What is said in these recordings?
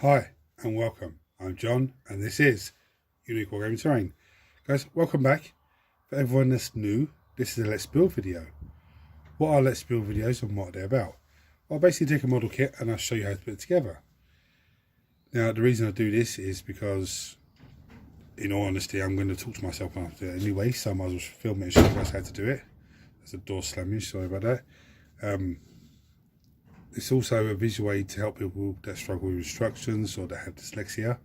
Hi and welcome. I'm John and this is Unique Wargaming Terrain. Guys, welcome back. For everyone that's new, this is a Let's Build video. What are Let's Build videos and what are they about? Well, I basically take a model kit and I'll show you how to put it together. Now, the reason I do this is because, in all honesty, I'm going to talk to myself after it anyway, so I might as well film it and show you guys how to do it. There's a door slamming, sorry about that. It's also a visual aid to help people that struggle with instructions or that have dyslexia,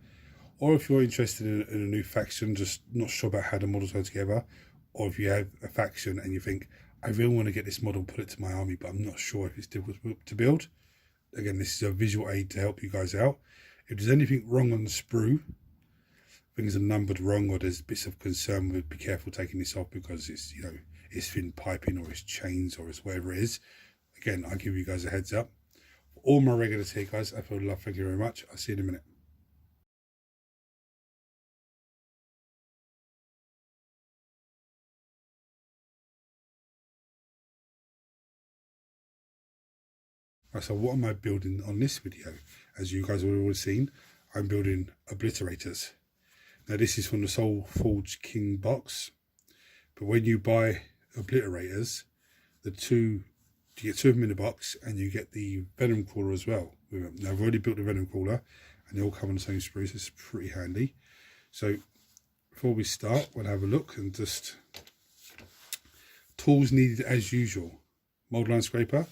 or if you're interested in a new faction, just not sure about how the models go together, or if you have a faction and you think, I really want to get this model and put it to my army, but I'm not sure if it's difficult to build. Again, this is a visual aid to help you guys out. If there's anything wrong on the sprue, things are numbered wrong, or there's bits of concern with, be careful taking this off because it's, it's thin piping or it's chains or it's whatever it is. Again, I'll give you guys a heads up. For all my regulars here, guys, I feel love. Thank you very much. I'll see you in a minute. Right, so what am I building on this video? As you guys have already seen, I'm building Obliterators. Now, this is from the Soul Forge King box. But when you buy Obliterators, you get two of them in the box, and you get the Venom Crawler as well. Now, I've already built the Venom Crawler, and they all come on the same sprue, so it's pretty handy. So, before we start, we'll have a look and just tools needed as usual. Mold line scraper.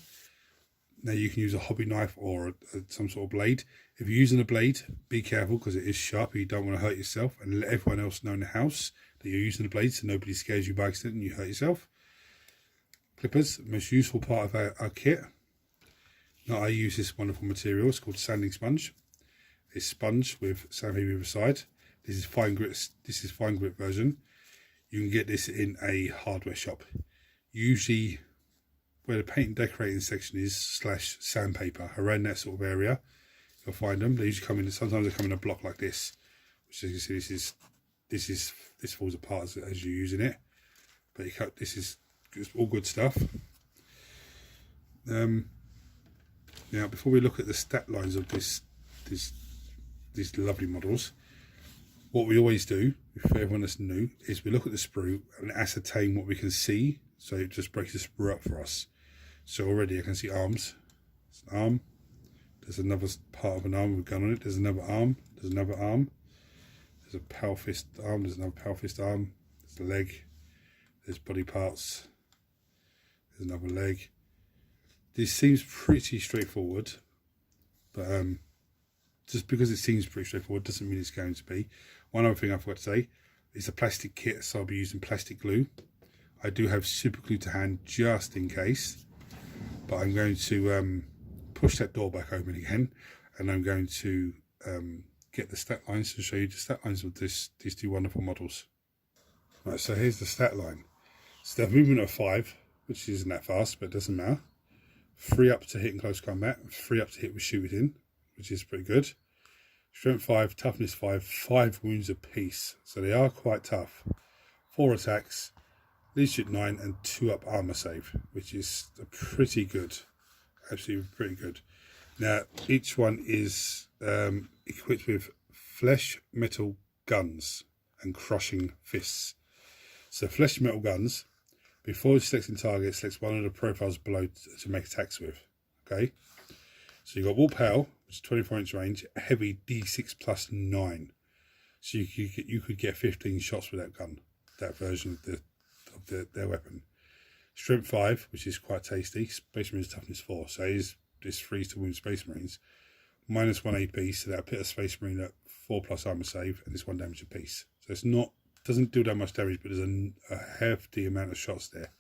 Now, you can use a hobby knife or some sort of blade. If you're using a blade, be careful because it is sharp. You don't want to hurt yourself, and let everyone else know in the house that you're using the blade so nobody scares you by accident and you hurt yourself. Clippers, the most useful part of our kit. Now, I use this wonderful material. It's called sanding sponge. It's sponge with sandpaper either side. This is fine grit. This is fine grit version. You can get this in a hardware shop. Usually, where the paint and decorating section is / sandpaper, around that sort of area, you'll find them. They usually come in. Sometimes they come in a block like this, which, as you see, this falls apart as you're using it. But this is all good stuff. Now, before we look at the stat lines of these lovely models, what we always do, for everyone that's new, is we look at the sprue and ascertain what we can see. So it just breaks the sprue up for us. So already I can see arms. It's an arm. There's another part of an arm with a gun on it. There's another arm. There's another arm. There's a power fist arm. There's another power fist arm. There's a leg. There's body parts. There's another leg. This seems pretty straightforward, but just because it seems pretty straightforward doesn't mean it's going to be. One other thing I forgot to say is a plastic kit, so I'll be using plastic glue. I do have super glue to hand just in case, but I'm going to push that door back open again, and I'm going to get the stat lines to show you the stat lines of these two wonderful models. Right, so here's the stat line. So they have movement of 5, which isn't that fast, but it doesn't matter. 3 up to hit in close combat, 3 up to hit with shooting, which is pretty good. Strength 5, toughness 5, 5 wounds apiece. So they are quite tough. 4 attacks, leadership 9, and 2 up armor save, which is pretty good. Absolutely pretty good. Now, each one is equipped with flesh metal guns and crushing fists. So flesh metal guns, before selecting target, selects one of the profiles below to make attacks with. Okay, so you've got Wall Power, which is 24-inch range, heavy D6 plus 9. So you could get 15 shots with that gun, that version of their weapon. Strength 5, which is quite tasty. Space Marines toughness 4, so this freeze to wound Space Marines. -1 AP, so that'll put a Space Marine at 4+ armor save, and it's 1 damage apiece. So it's not. Doesn't do that much damage, but there's a hefty amount of shots there.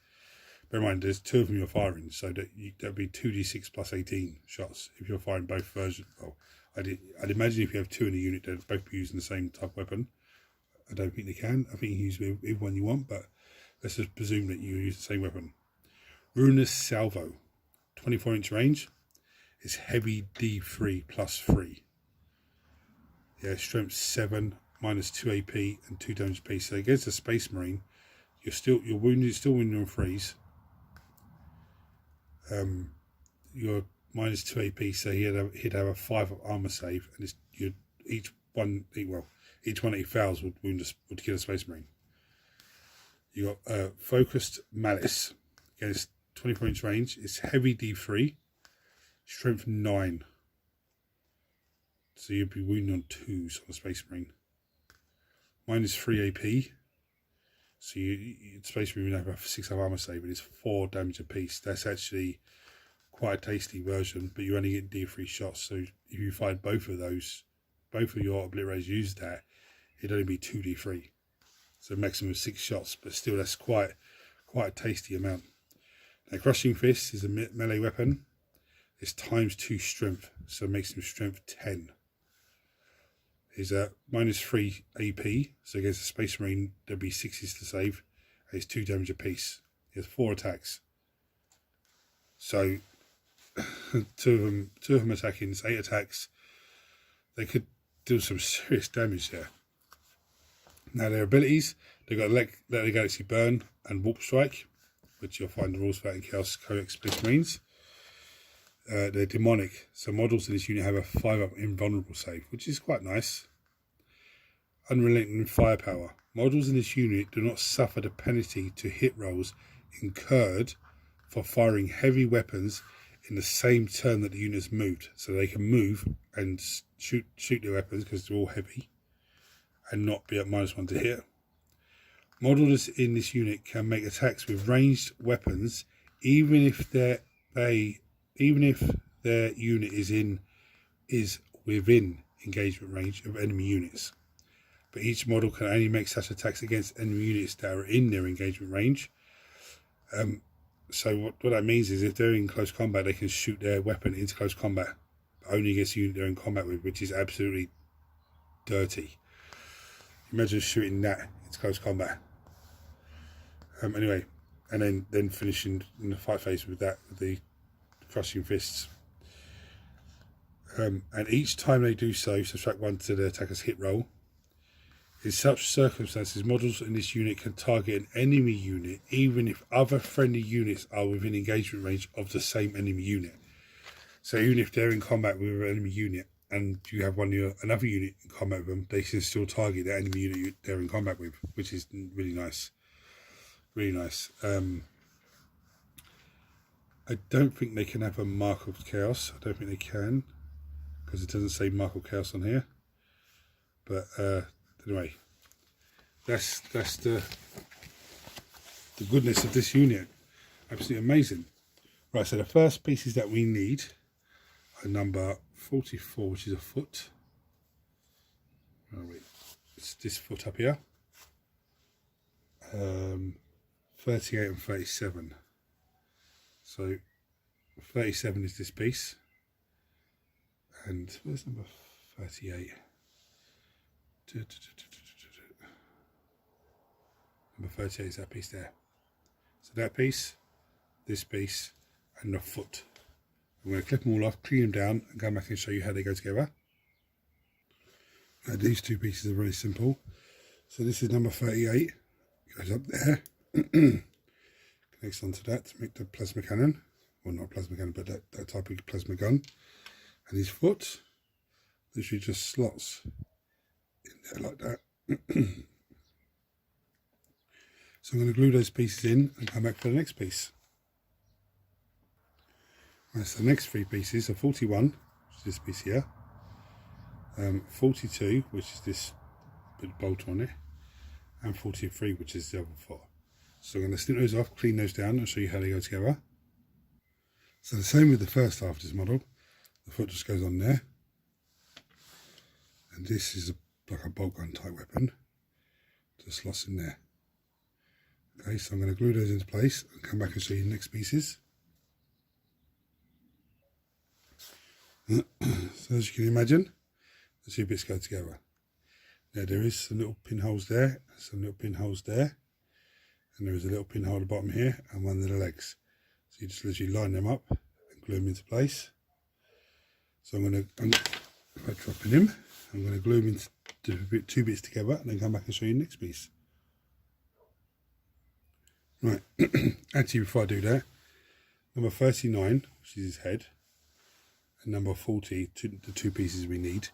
Bear in mind, there's 2 of them you're firing, so that'd be 2d6 plus 18 shots if you're firing both versions. Well, I'd imagine if you have 2 in a unit, they'd both be using the same type of weapon. I don't think they can. I think you can use either one you want, but let's just presume that you use the same weapon. Ruinous Salvo, 24-inch range. It's heavy D3 plus 3. Yeah, strength 7. -2 AP and 2 damage apiece. So against a Space Marine, you're wounded, still wounded on freeze. Your minus 2 AP, so he'd have a 5 of armor save, and each one that he fails would kill a Space Marine. You got focused malice against 24 inch range. It's heavy D3, strength 9. So you'd be wounded on 2s on a Space Marine. Minus 3 AP. So Space Marine would have a 6 of armor save, and it's 4 damage apiece. That's actually quite a tasty version, but you only get D3 shots. So if you find both of your Obliterators use that, it'd only be 2d3. So maximum of 6 shots, but still that's quite a tasty amount. Now Crushing Fist is a melee weapon. It's times 2 strength, so it makes him strength 10. He's a minus 3 AP, so against a Space Marine there'd be 6s to save. And it's 2 damage apiece. He has 4 attacks. So two of them attacking, it's 8 attacks. They could do some serious damage there. Now their abilities, they've got Let the Galaxy Burn and Warp Strike, which you'll find the rules for that in Chaos Codex Space Marines. They're demonic, so models in this unit have a 5-up invulnerable save, which is quite nice. Unrelenting firepower. Models in this unit do not suffer the penalty to hit rolls incurred for firing heavy weapons in the same turn that the unit has moved. So they can move and shoot their weapons because they're all heavy and not be at -1 to hit. Models in this unit can make attacks with ranged weapons even if their unit is within engagement range of enemy units. But each model can only make such attacks against enemy units that are in their engagement range. So what that means is if they're in close combat, they can shoot their weapon into close combat, but only against the unit they're in combat with, which is absolutely dirty. Imagine shooting that into close combat. Anyway, and then finishing in the fight phase with the Crushing Fists. And each time they do so, subtract 1 to the attacker's hit roll. In such circumstances, models in this unit can target an enemy unit even if other friendly units are within engagement range of the same enemy unit. So even if they're in combat with an enemy unit and you have another unit in combat with them, they can still target the enemy unit they're in combat with, which is really nice. Really nice. I don't think they can have a Mark of Chaos. I don't think they can, because it doesn't say Mark of Chaos on here. But anyway, that's the goodness of this unit. Absolutely amazing. Right, so the first pieces that we need are number 44, which is a foot. It's this foot up here. 38 and 37. So 37 is this piece, and where's number 38? Number 38 is that piece there. So that piece, this piece, and the foot. I'm going to clip them all off, clean them down, and come back and show you how they go together. Now these two pieces are very simple. So this is number 38. Goes up there. Connects onto that to make the plasma cannon. Well, not plasma cannon, but that type of plasma gun. And his foot literally just slots in there like that. So I'm going to glue those pieces in and come back for the next piece. Right, so the next 3 pieces are 41, which is this piece here. 42, which is this bit bolt on it. And 43, which is the other foot. So I'm going to snip those off, clean those down, and show you how they go together. So the same with the first half of this model. The foot just goes on there. And this is like a bolt gun type weapon. Just slots in there. Okay, so I'm going to glue those into place and come back and show you the next pieces. So as you can imagine, the 2 bits go together. Now there is some little pinholes there, some little pinholes there, and there is a little pinhole at the bottom here and one of the legs. So you just literally line them up and glue them into place. So if I drop in him, I'm going to glue them into 2 bits together and then come back and show you the next piece. Right, actually before I do that, number 39, which is his head, and number 40, the two pieces we need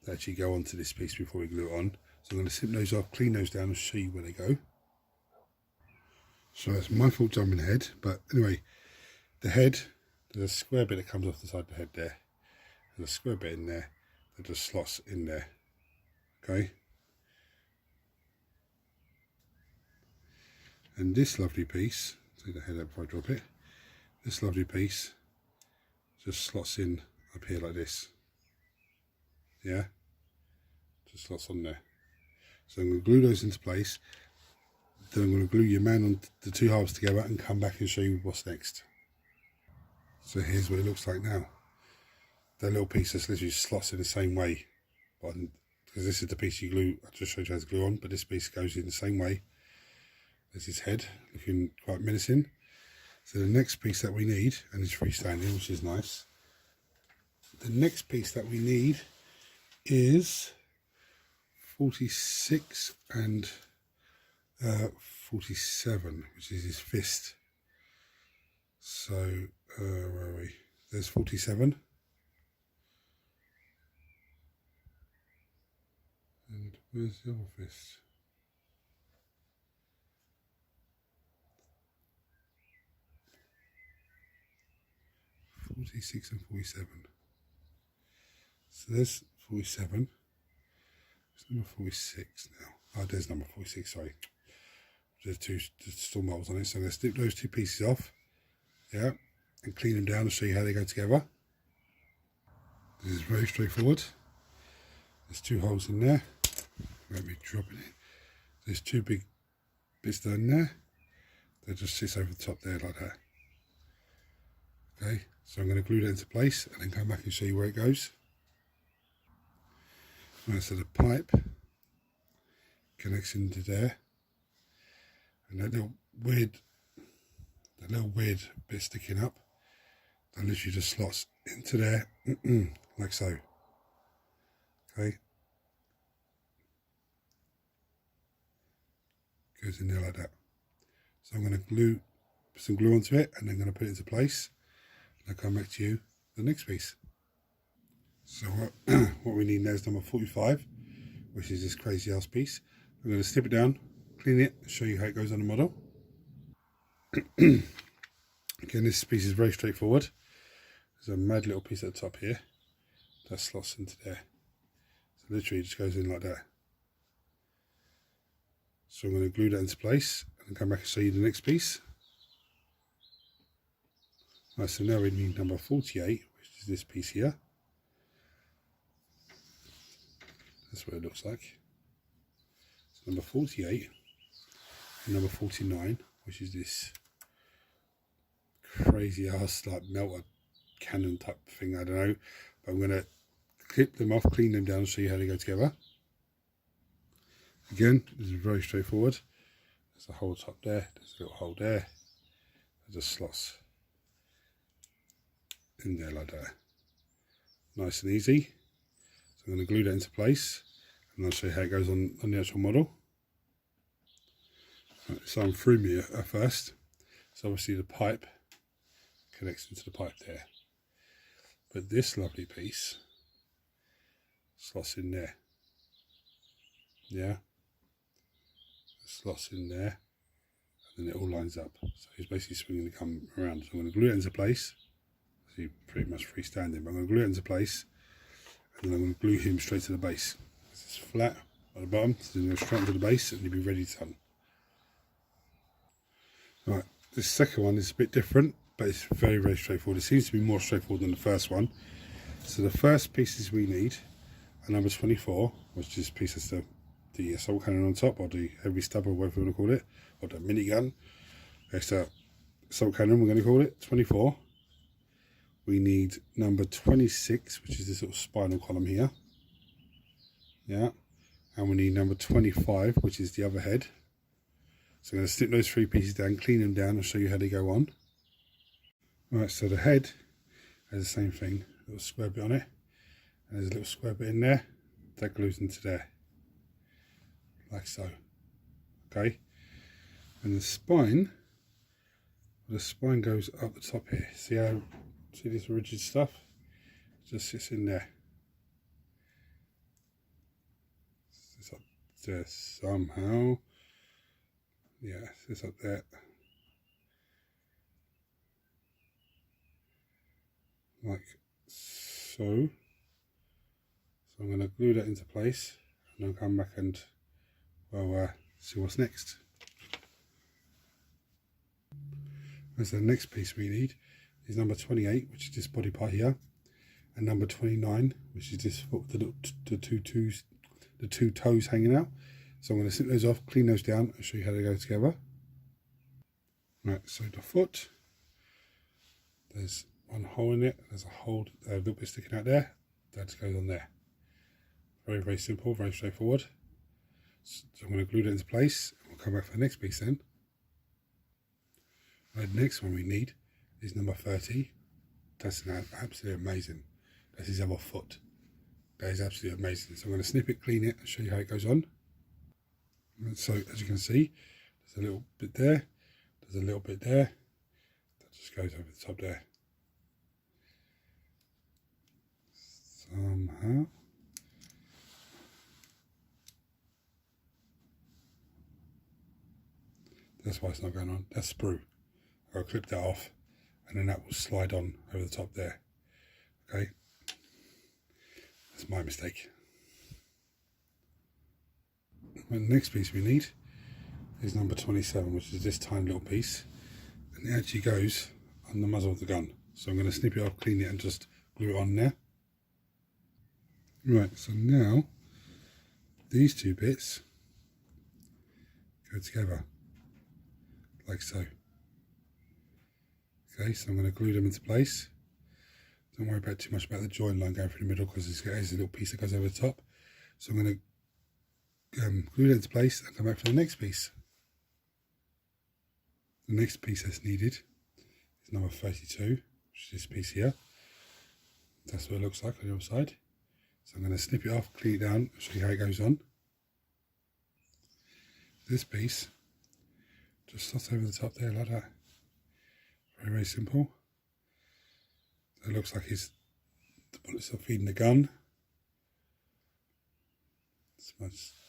to actually go onto this piece before we glue it on. So I'm going to snip those off, clean those down and show you where they go. So it's my fault jumping ahead, but anyway, the head, there's a square bit that comes off the side of the head there. There's a square bit in there that just slots in there, okay? And this lovely piece, take the head out before I drop it, this lovely piece just slots in up here like this, yeah? Just slots on there. So I'm going to glue those into place, then I'm going to glue your man on the two halves together and come back and show you what's next. So here's what it looks like now. That little piece just literally slots in the same way, because this is the piece you glue, I just showed you how to glue on, but this piece goes in the same way. There's his head, looking quite menacing. So the next piece that we need, and it's freestanding, which is nice. The next piece that we need is 46 and 47, which is his fist. So where are we? There's 47. And where's the other fist? .46 and 47. So there's 47. It's number 46 now. Oh, there's number 46, sorry. There's two storm models on it. So I'm going to snip those two pieces off. Yeah. And clean them down and show you how they go together. This is very straightforward. There's two holes in there. Let me drop it in. There's two big bits down there. That just sits over the top there like that. Okay, so I'm going to glue that into place and then come back and show you where it goes. Right, so the pipe connects into there, and that little weird bit sticking up, that literally just slots into there, like so. Okay, goes in there like that. So I'm going to put some glue onto it, and then I'm going to put it into place. And I'll come back to you the next piece. So what we need now is number 45, which is this crazy ass piece. I'm going to snip it down, clean it, show you how it goes on the model. Again, this piece is very straightforward. There's a mad little piece at the top here that slots into there. So literally it just goes in like that. So I'm going to glue that into place and come back and show you the next piece. Right, so now we need number 48, which is this piece here. That's what it looks like. So number 48 and number 49, which is this crazy ass like melter cannon type thing, I don't know. But I'm going to clip them off, clean them down and show you how they go together. Again, this is very straightforward. There's a hole top there, there's a little hole there. It just slots in there like that. Nice and easy. So I'm going to glue that into place and I'll show you how it goes on the actual model. Right, so I'm through me at first. So obviously the pipe connects into the pipe there. But this lovely piece slots in there. Yeah. It slots in there and then it all lines up. So it's basically swinging the gum around. So I'm going to glue it into place. So you're pretty much freestanding, but I'm going to glue it into place and then I'm going to glue him straight to the base. It's flat at the bottom, so you're going to go straight into the base and you'll be ready to done. Right, this second one is a bit different, but it's very, very straightforward. It seems to be more straightforward than the first one. So the first pieces we need are number 24, which is pieces the assault cannon on top, or the heavy stub, or whatever you want to call it, or the minigun. It's the assault cannon, we're going to call it, 24. We need number 26, which is this little spinal column here. Yeah. And we need number 25, which is the other head. So I'm going to snip those three pieces down, clean them down, and show you how they go on. Right, so the head has the same thing, a little square bit on it. And there's a little square bit in there that glues into there. Like so. Okay. And the spine goes up the top here. See this rigid stuff? just sits in there. Sits up there somehow. Yeah, sits up there. Like so. So I'm going to glue that into place and then come back and we'll see what's next. And so the next piece we need is number 28, which is this body part here, and number 29, which is this foot, the two toes hanging out. So I'm going to snip those off, clean those down, and show you how they go together. Right, so the foot, there's one hole in it, there's a hole, a little bit sticking out there, that just goes on there. Very, very simple, very straightforward. So I'm going to glue that into place, and we'll come back for the next piece then. Right, the next one we need is number 30. That's absolutely amazing. That's his other foot. That is absolutely amazing. So I'm going to snip it, clean it, and show you how it goes on. And so as you can see, there's a little bit there, there's a little bit there, that just goes over the top there. Somehow. That's why it's not going on. That's sprue. I'll clip that off and then that will slide on over the top there. Okay. That's my mistake. And the next piece we need is number 27, which is this tiny little piece. And it actually goes on the muzzle of the gun. So I'm going to snip it off, clean it and just glue it on there. Right, so now these two bits go together. Like so. Okay, so I'm going to glue them into place. Don't worry about too much about the join line going through the middle because there's a little piece that goes over the top. So I'm going to glue that into place and come back for the next piece. The next piece that's needed is number 32, which is this piece here. That's what it looks like on the other side. So I'm going to snip it off, clean it down, and show you how it goes on. This piece just slots over the top there like that. Very, very simple. So it looks like the bullets are feeding the gun.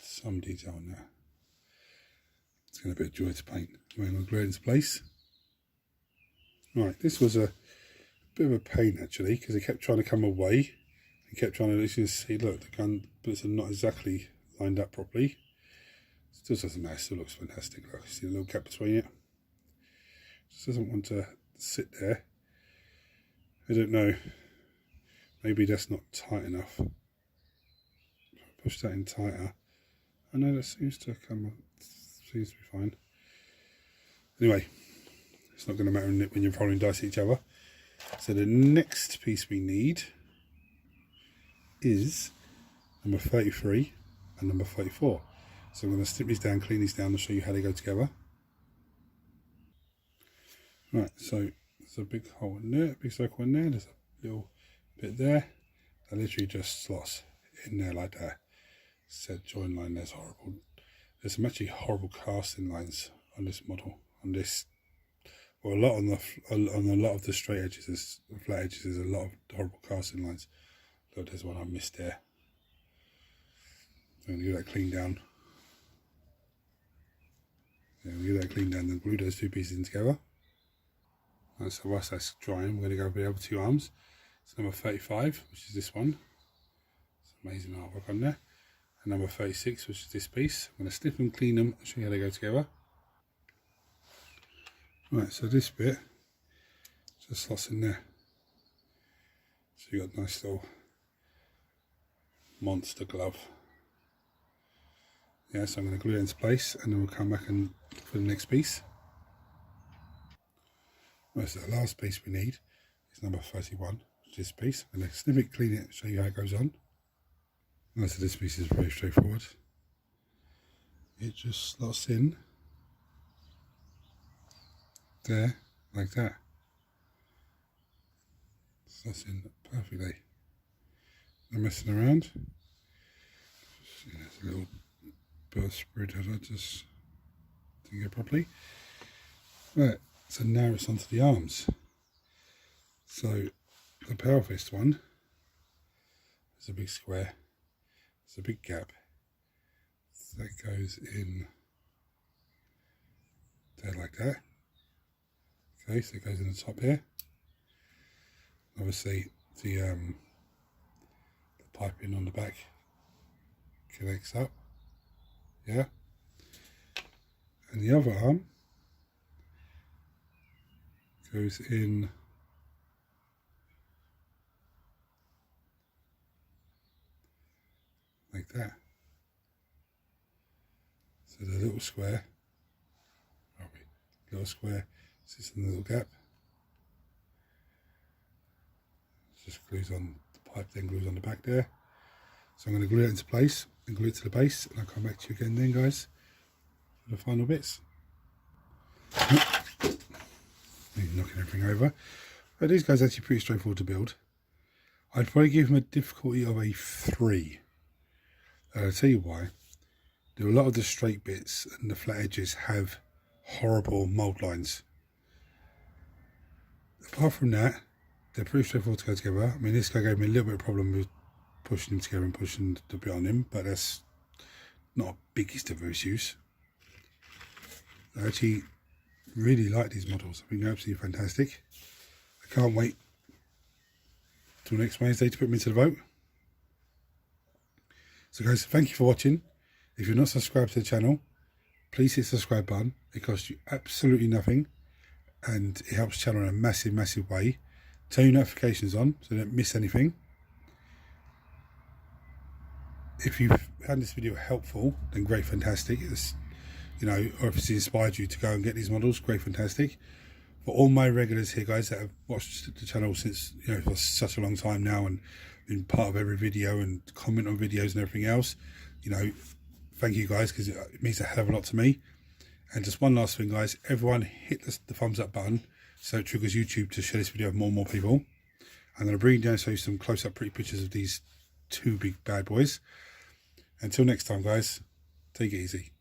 Some detail on there. It's going to be a joy to paint. I'm going to glue it into place. Right, this was a bit of a pain actually because it kept trying to come away. It kept trying to, as you can see, look, the gun bullets are not exactly lined up properly. Still doesn't matter, still looks fantastic. Look, see the little gap between it. Just doesn't want to sit there. I don't know. Maybe that's not tight enough. If I push that in tighter. I know that seems to be fine. Anyway, it's not going to matter when you're rolling dice at each other. So the next piece we need is number 33 and number 34. So I'm going to snip these down, clean these down and show you how they go together. Right, so there's a big hole in there, a big circle in there, there's a little bit there. That literally just slots in there like that. Said join line there's horrible. There's some actually horrible casting lines on this model. On this, well, a lot on a lot of the straight edges, the flat edges, there's a lot of horrible casting lines. Look, there's one I missed there. I'm going to get that clean down. Yeah, we'll get that clean down, then glue those two pieces in together. And so whilst that's drying, we're going to go over the other two arms. It's number 35, which is this one. It's amazing artwork on there. And number 36, which is this piece. I'm going to snip and clean them and show you how they go together. Right, so this bit just slots in there. So you've got a nice little monster glove. Yeah, so I'm going to glue it into place and then we'll come back and for the next piece. Right, so the last piece we need is number 31, which is this piece. I'm going to snip it, clean it, and show you how it goes on. Right, so this piece is very straightforward. It just slots in there, like that. Slots in perfectly. No messing around. See, there's a little bit of spread that I just didn't get properly. Right, so now it's onto the arms. So the power fist one There's a big square. There's a big gap. So that goes in there like that. Okay, so it goes in the top here. Obviously the piping on the back connects up. Yeah. And the other arm goes in like that. So the little square, sits in the little gap. Just glues on the pipe, then glues on the back there. So I'm going to glue it into place and glue it to the base, and I'll come back to you again then, guys, for the final bits. Knocking everything over. But these guys are actually pretty straightforward to build. I'd probably give them a difficulty of a 3. And I'll tell you why. A lot of the straight bits and the flat edges have horrible mould lines. Apart from that, they're pretty straightforward to go together. I mean, this guy gave me a little bit of problem with pushing them together and pushing the bit on him, but that's not a biggest of issues. I actually really like these models. I think they're absolutely fantastic. I can't wait till next Wednesday to put them into the vote. So guys, thank you for watching. If you're not subscribed to the channel, please hit the subscribe button. It costs you absolutely nothing, and it helps the channel in a massive, massive way. Turn your notifications on so you don't miss anything. If you've found this video helpful, then great, fantastic. It's, you know, or if it's inspired you to go and get these models, great, fantastic. For all my regulars here, guys, that have watched the channel since, you know, for such a long time now and been part of every video and comment on videos and everything else, you know, thank you guys, because it means a hell of a lot to me. And just one last thing, guys, everyone hit the thumbs up button so it triggers YouTube to share this video with more and more people. I'm going to bring you down and show you some close-up pretty pictures of these 2 big bad boys. Until next time, guys, take it easy.